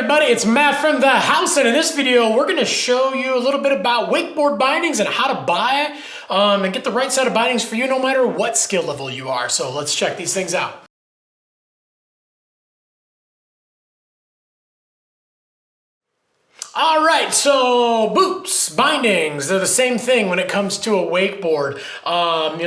everybody, it's Matt from the house, and in this video we're going to show you a little bit about wakeboard bindings and how to buy and get the right set of bindings for you no matter what skill level you are. So let's check these things out. All right, so boots, bindings, they're the same thing when it comes to a wakeboard.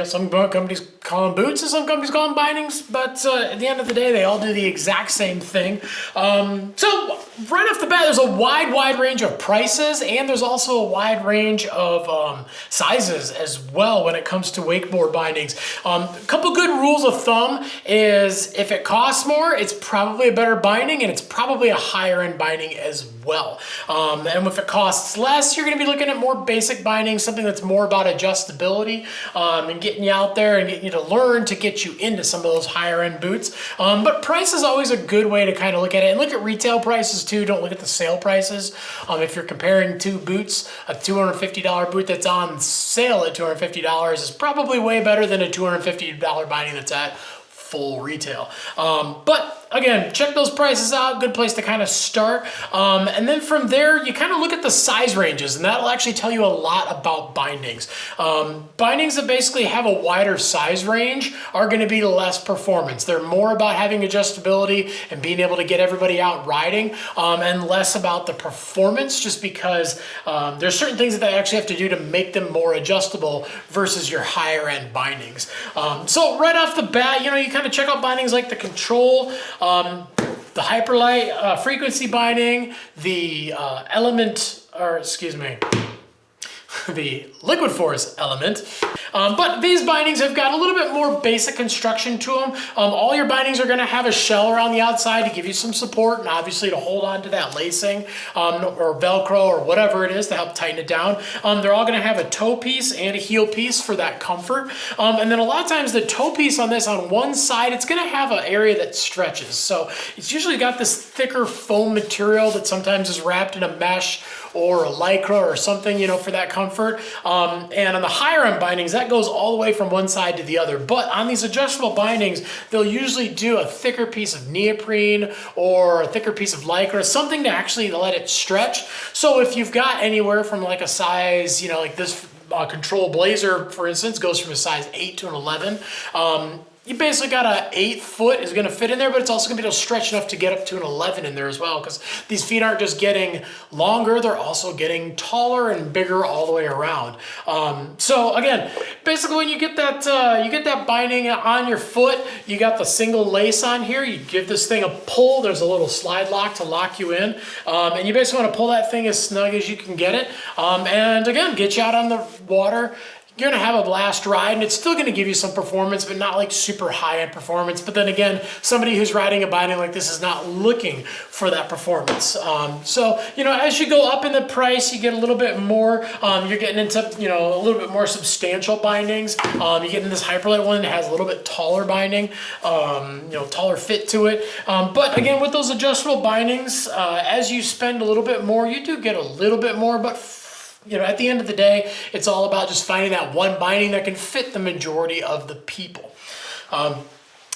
Some companies call them boots and some companies call them bindings, but at the end of the day, they all do the exact same thing. So right off the bat, there's a wide range of prices, and there's also a wide range of sizes as well when it comes to wakeboard bindings. A couple good rules of thumb is if it costs more, it's probably a better binding, and it's probably a higher end binding as well. And if it costs less, you're going to be looking at more basic bindings, something that's more about adjustability and getting you out there and getting you to learn to get you into some of those higher end boots. But price is always a good way to kind of look at it. And look at retail prices too. Don't look at the sale prices. If you're comparing two boots, a $250 boot that's on sale at $250 is probably way better than a $250 binding that's at full retail. But again, check those prices out. Good place to kind of start. And then from there, you kind of look at the size ranges, and that'll actually tell you a lot about bindings. Bindings that basically have a wider size range are going to be less performance. They're more about having adjustability and being able to get everybody out riding, and less about the performance, just because there's certain things that they actually have to do to make them more adjustable versus your higher end bindings. So right off the bat, you kind of check out bindings like the Control, the Hyperlight frequency binding, the the Liquid Force Element. But these bindings have got a little bit more basic construction to them. All your bindings are going to have a shell around the outside to give you some support and obviously to hold on to that lacing or Velcro or whatever it is to help tighten it down. They're all going to have a toe piece and a heel piece for that comfort. And then a lot of times the toe piece on this, on one side, it's going to have an area that stretches. So it's usually got this thicker foam material that sometimes is wrapped in a mesh or a Lycra or something, for that comfort. And on the higher end bindings, that goes all the way from one side to the other. But on these adjustable bindings, they'll usually do a thicker piece of neoprene or a thicker piece of Lycra, something to actually let it stretch. So if you've got anywhere from like a size, like this Control Blazer, for instance, goes from a size 8 to an 11. You basically got a 8 foot is going to fit in there, but it's also going to be able to stretch enough to get up to an 11 in there as well, because these feet aren't just getting longer, they're also getting taller and bigger all the way around. So again, basically when you get that binding on your foot, you got the single lace on here, you give this thing a pull, there's a little slide lock to lock you in, and you basically want to pull that thing as snug as you can get it, and again, get you out on the water. You're going to have a blast ride, and it's still going to give you some performance, but not like super high-end performance. But then again, somebody who's riding a binding like this is not looking for that performance. So, as you go up in the price, you get a little bit more. You're getting into, a little bit more substantial bindings. You get in this Hyperlight one that has a little bit taller binding, taller fit to it. But again, with those adjustable bindings, as you spend a little bit more, you do get a little bit more, but at the end of the day, it's all about just finding that one binding that can fit the majority of the people.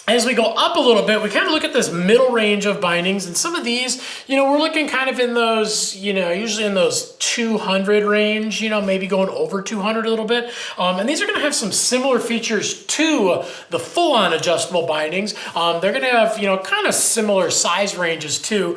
As we go up a little bit, we kind of look at this middle range of bindings, and some of these, we're looking kind of in those, usually in those 200 range, maybe going over 200 a little bit. And these are going to have some similar features to the full-on adjustable bindings. They're going to have, kind of similar size ranges too.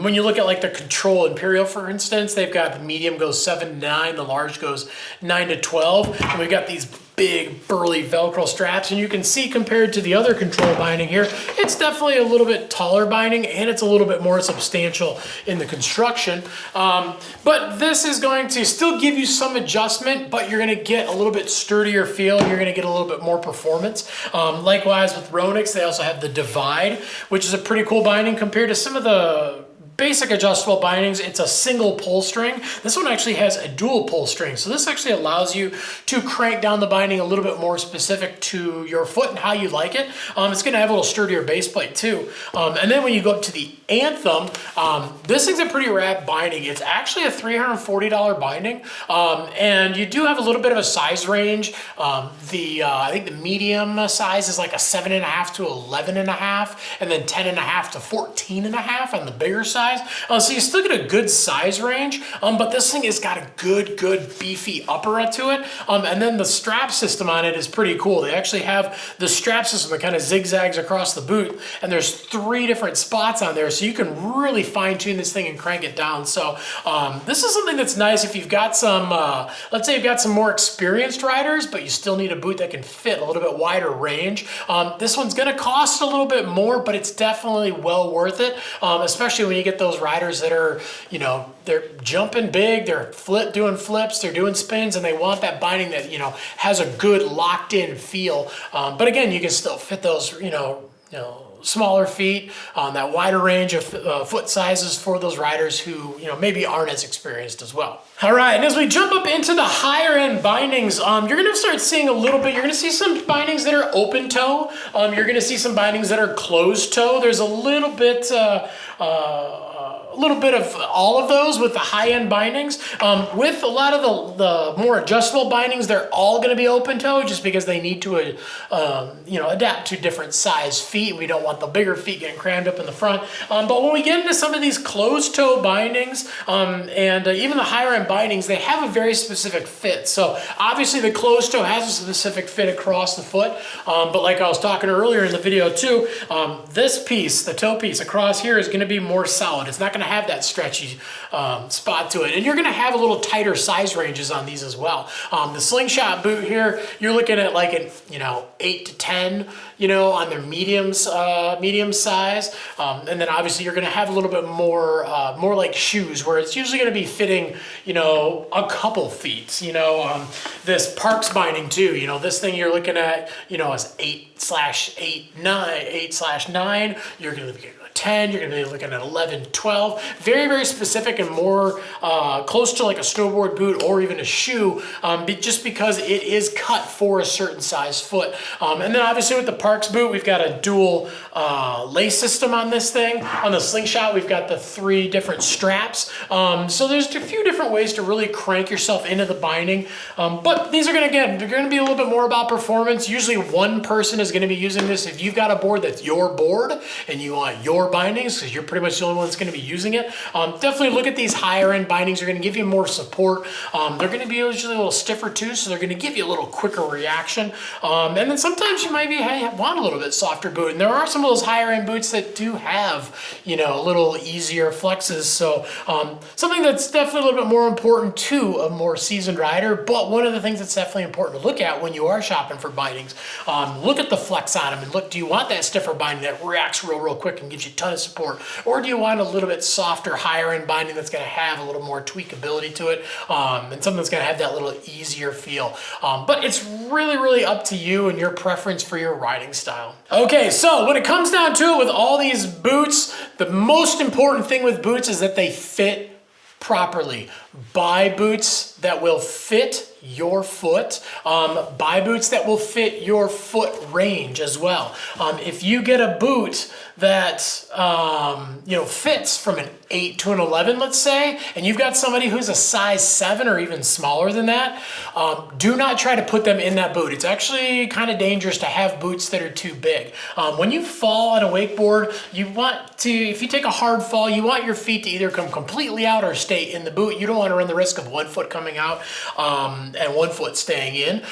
When you look at like the Control Imperial, for instance, they've got the medium goes 7 to 9, the large goes 9 to 12, and we've got these big burly Velcro straps, and you can see compared to the other Control binding here, it's definitely a little bit taller binding, and it's a little bit more substantial in the construction. But this is going to still give you some adjustment, but you're going to get a little bit sturdier feel, and you're going to get a little bit more performance. Likewise with Ronix, they also have the Divide, which is a pretty cool binding compared to some of the basic adjustable bindings. It's a single pull string. This one actually has a dual pull string. So this actually allows you to crank down the binding a little bit more specific to your foot and how you like it. It's going to have a little sturdier base plate too. And then when you go up to the Anthem, this thing's a pretty rad binding. It's actually a $340 binding. And you do have a little bit of a size range. I think the medium size is like a 7.5 to 11.5, and then 10.5 to 14.5 on the bigger side. size. So you still get a good size range, but this thing has got a good beefy upper to it. And then the strap system on it is pretty cool. They actually have the strap system that kind of zigzags across the boot, and there's 3 different spots on there, so you can really fine tune this thing and crank it down. So this is something that's nice if you've got some, let's say you've got some more experienced riders, but you still need a boot that can fit a little bit wider range. This one's gonna cost a little bit more, but it's definitely well worth it, especially when you get those riders that are, you know, they're jumping big, they're doing flips, they're doing spins, and they want that binding that, you know, has a good locked in feel. But again, you can still fit those, you know, smaller feet, that wider range of foot sizes for those riders who, you know, maybe aren't as experienced as well. All right, and as we jump up into the higher end bindings, you're gonna start seeing a little bit, you're gonna see some bindings that are open toe. You're gonna see some bindings that are closed toe. There's a little bit of all of those with the high-end bindings. With a lot of the more adjustable bindings, they're all going to be open toe just because they need to you know, adapt to different size feet. We don't want the bigger feet getting crammed up in the front. But when we get into some of these closed toe bindings and even the higher end bindings, they have a very specific fit. So obviously the closed toe has a specific fit across the foot. But like I was talking earlier in the video too, this piece, the toe piece across here, is going to be more solid. It's not going to have that stretchy spot to it, and you're going to have a little tighter size ranges on these as well. The slingshot boot here, you're looking at like an, you know, 8 to 10, you know, on their medium size, and then obviously you're going to have a little bit more like shoes, where it's usually going to be fitting, you know, a couple feet. You know, this Parks binding too, you know, this thing you're looking at, you know, is 8/9. You're going to be 10, you're going to be looking at 11, 12. Very, very specific and more close to like a snowboard boot or even a shoe, just because it is cut for a certain size foot. And then obviously with the Parks boot, we've got a dual lace system on this thing. On the slingshot, we've got the 3 different straps. So there's a few different ways to really crank yourself into the binding. But these are going to, again, they're going to be a little bit more about performance. Usually one person is going to be using this. If you've got a board that's your board and you want your bindings, because you're pretty much the only one that's going to be using it, definitely look at these higher end bindings. They're going to give you more support. They're going to be usually a little stiffer too, so they're going to give you a little quicker reaction. And then sometimes you might want a little bit softer boot, and there are some of those higher end boots that do have, you know, a little easier flexes. So something that's definitely a little bit more important to a more seasoned rider, but one of the things that's definitely important to look at when you are shopping for bindings, look at the flex on them and look, do you want that stiffer binding that reacts real quick and gives you a ton of support, or do you want a little bit softer, higher end binding that's going to have a little more tweakability to it, and something that's going to have that little easier feel. But it's really up to you and your preference for your riding style. Okay, so when it comes down to it with all these boots, the most important thing with boots is that they fit properly. Buy boots that will fit your foot. Buy boots that will fit your foot range as well. If you get a boot that you know, fits from an 8 to an 11, let's say, and you've got somebody who's a size 7 or even smaller than that, do not try to put them in that boot. It's actually kind of dangerous to have boots that are too big. When you fall on a wakeboard, you want to, if you take a hard fall, you want your feet to either come completely out or stay in the boot. You don't want to run the risk of one foot coming out and one foot staying in.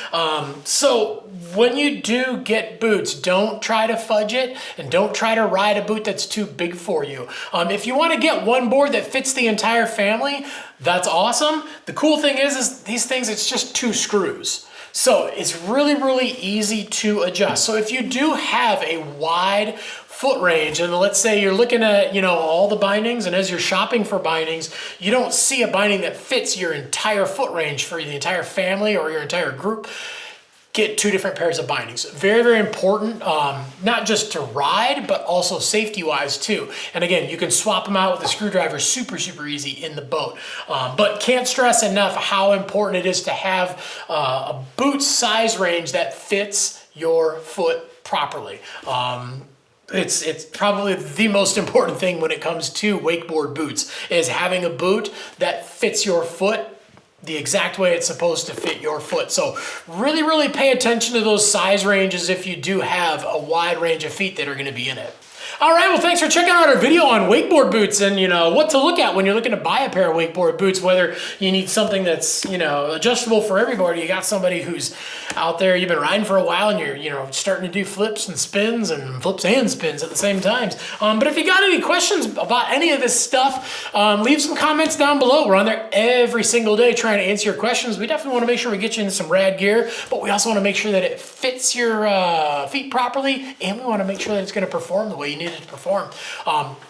So when you do get boots, don't try to fudge it, and don't try to ride a boot that's too big for you. If you want to get one board that fits the entire family, that's awesome. The cool thing is these things, it's just 2 screws. So it's really easy to adjust. So if you do have a wide foot range, and let's say you're looking at, you know, all the bindings, and as you're shopping for bindings, you don't see a binding that fits your entire foot range for the entire family or your entire group, get 2 different pairs of bindings. Very important, not just to ride, but also safety-wise too. And again, you can swap them out with a screwdriver super easy in the boat. But can't stress enough how important it is to have a boot size range that fits your foot properly. It's probably the most important thing when it comes to wakeboard boots, is having a boot that fits your foot the exact way it's supposed to fit your foot. So really pay attention to those size ranges if you do have a wide range of feet that are going to be in it. All right, well, thanks for checking out our video on wakeboard boots and, what to look at when you're looking to buy a pair of wakeboard boots, whether you need something that's, adjustable for everybody. You got somebody who's out there, you've been riding for a while and you're, starting to do flips and spins at the same times. But if you got any questions about any of this stuff, leave some comments down below. We're on there every single day trying to answer your questions. We definitely want to make sure we get you into some rad gear, but we also want to make sure that it fits your feet properly, and we want to make sure that it's going to perform the way you need it to perform.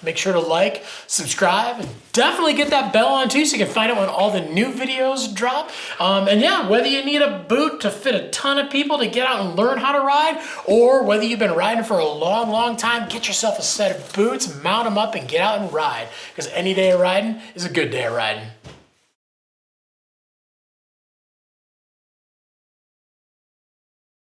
Make sure to like, subscribe, and definitely get that bell on too so you can find out when all the new videos drop. And yeah, whether you need a boot to fit a ton of people to get out and learn how to ride, or whether you've been riding for a long time, get yourself a set of boots, mount them up, and get out and ride. Because any day of riding is a good day of riding.